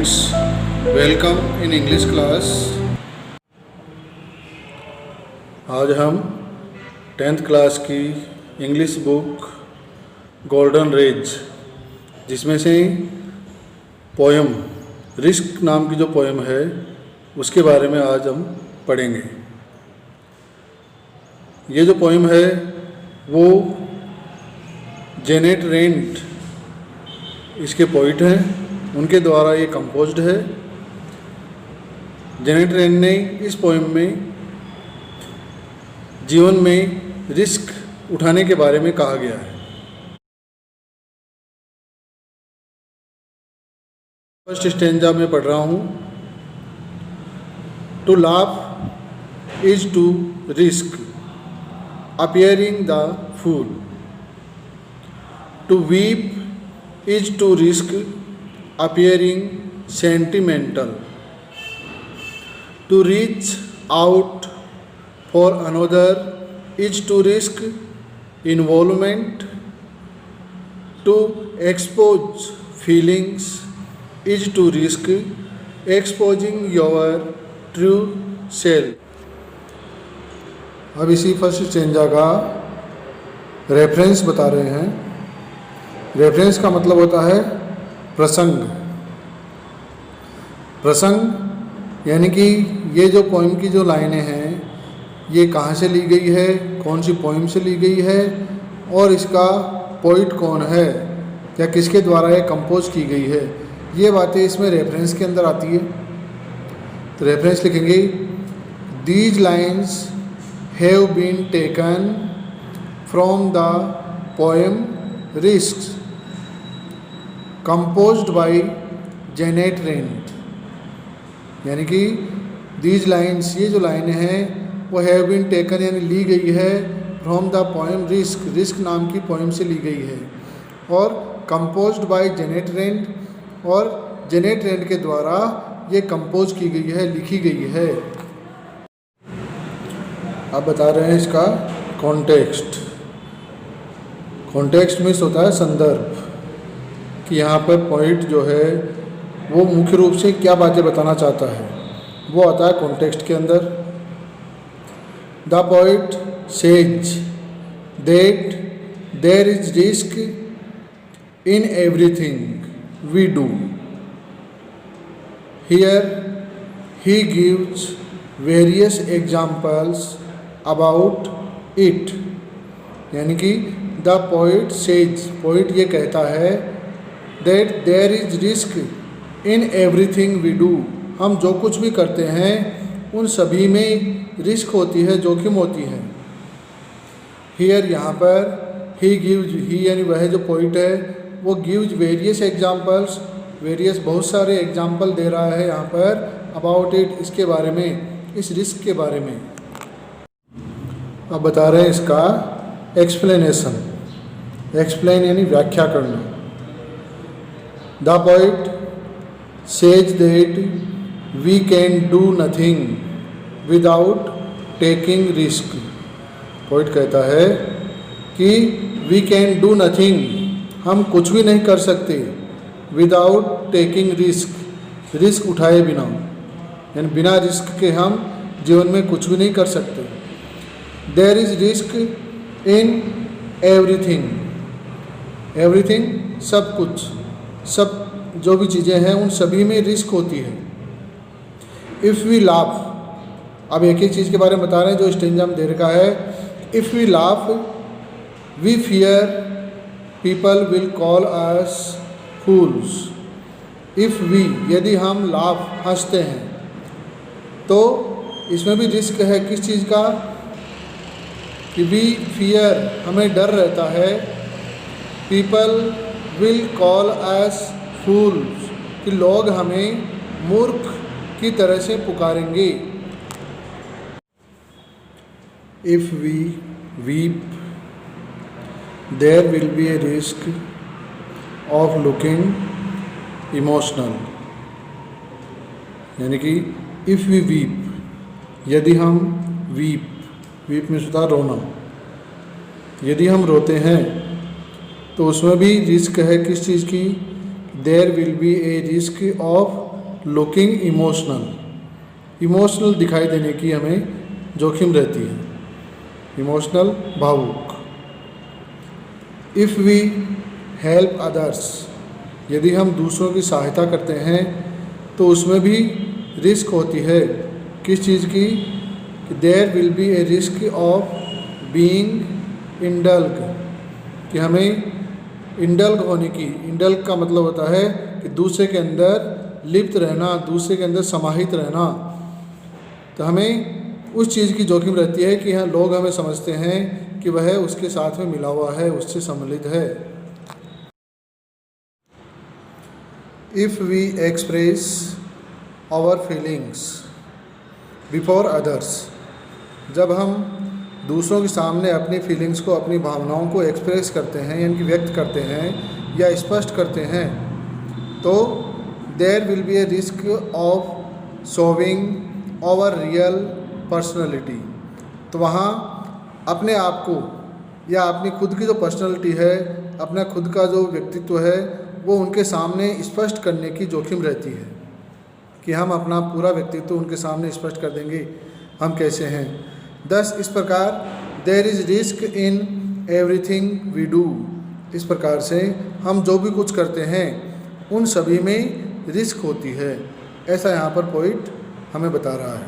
students, welcome in English class। आज हम 10th class की इंग्लिश बुक गोल्डन रेज, जिसमें से पोएम रिस्क नाम की जो पोएम है उसके बारे में आज हम पढ़ेंगे। ये जो पोएम है वो जेनेट रेंट इसके पोइट हैं, उनके द्वारा ये कंपोज्ड है। जेनेट रेंट ने इस पोएम में जीवन में रिस्क उठाने के बारे में कहा गया है। फर्स्ट स्टेंजा में पढ़ रहा हूँ। To laugh is to risk appearing the fool, to weep is to risk appearing sentimental, to reach out for another is to risk involvement, to expose feelings is to risk exposing your true self। अब इसी first stanza का reference बता रहे हैं। Reference का मतलब होता है प्रसंग। प्रसंग यानी कि ये जो पोइम की जो लाइनें हैं ये कहाँ से ली गई है, कौन सी पोइम से ली गई है और इसका पोइट कौन है या किसके द्वारा ये कंपोज की गई है, ये बातें इसमें रेफरेंस के अंदर आती है। तो रेफरेंस लिखेंगे, these lines have been taken from the poem risk composed by Janet Rand. यानी कि दीज लाइन्स, ये जो लाइनें हैं वो हैव बीन टेकन यानी ली गई है from the poem risk, risk नाम की पोएम से ली गई है और कंपोज्ड बाय जेनेट रेंट, और जेनेट रेंट के द्वारा ये कंपोज की गई है, लिखी गई है। अब बता रहे हैं इसका कॉन्टेक्स्ट। कॉन्टेक्स्ट मीन्स होता है संदर्भ, कि यहाँ पर पॉइंट जो है वो मुख्य रूप से क्या बातें बताना चाहता है, वो आता है कॉन्टेक्स्ट के अंदर। The point says that there is risk in everything we do, here he gives various examples about it. यानी कि द पॉइंट सेज, पॉइंट ये कहता है that there is risk in everything we do, हम जो कुछ भी करते हैं उन सभी में रिस्क होती है, जोखिम होती है। हियर यहाँ पर ही गिव्स, ही यानी वह जो पॉइंट है वो गिव्स वेरियस एग्जाम्पल्स, वेरियस बहुत सारे एग्जाम्पल दे रहा है यहाँ पर अबाउट इट, इसके बारे में, इस रिस्क के बारे में। अब बता रहे हैं इसका एक्सप्लेनेशन। एक्सप्लेन यानी व्याख्या करना। The poet says that we can do nothing without taking risk। Poet कहता है कि we can do nothing, हम कुछ भी नहीं कर सकते without taking risk, रिस्क उठाए बिना, यानी बिना रिस्क के हम जीवन में कुछ भी नहीं कर सकते। There is risk in everything, everything सब कुछ, सब जो भी चीज़ें हैं उन सभी में रिस्क होती है। इफ़ वी लाफ, अब एक ही चीज़ के बारे में बता रहे हैं जो स्टेंजा में दे रखा है। If we laugh we fear people will call us fools. If we, यदि हम लाफ, हंसते हैं, तो इसमें भी रिस्क है किस चीज़ का, कि वी फियर, हमें डर रहता है, people will call us fools, कि लोग हमें मूर्ख की तरह से पुकारेंगे। If we weep there will be a risk of looking emotional. यानी कि इफ़ वी वीप, यदि हम वीप, वीप में होता रोना, यदि हम रोते हैं तो उसमें भी रिस्क है किस चीज़ की, there will be a risk of looking emotional दिखाई देने की हमें जोखिम रहती है, इमोशनल भावुक। इफ़ वी हेल्प अदर्स, यदि हम दूसरों की सहायता करते हैं तो उसमें भी रिस्क होती है। किस चीज़ की? There will be a risk of being indulge, कि हमें इंडल्ग होने की, इंडल्ग का मतलब होता है कि दूसरे के अंदर लिप्त रहना, दूसरे के अंदर समाहित रहना। तो हमें उस चीज़ की जोखिम रहती है कि हाँ, लोग हमें समझते हैं कि वह उसके साथ में मिला हुआ है, उससे सम्मिलित है। If we express our feelings before others, जब हम दूसरों के सामने अपनी फीलिंग्स को, अपनी भावनाओं को एक्सप्रेस करते हैं, यानी कि व्यक्त करते हैं या स्पष्ट करते हैं, तो there will be a risk of showing our real personality. तो वहाँ अपने आप को या अपनी खुद की जो पर्सनैलिटी है, अपना खुद का जो व्यक्तित्व है, वो उनके सामने स्पष्ट करने की जोखिम रहती है कि हम अपना पूरा व्यक्तित्व उनके सामने स्पष्ट कर देंगे हम कैसे हैं। दस इस प्रकार there is risk in everything we do, इस प्रकार से हम जो भी कुछ करते हैं उन सभी में रिस्क होती है, ऐसा यहाँ पर पोइट हमें बता रहा है।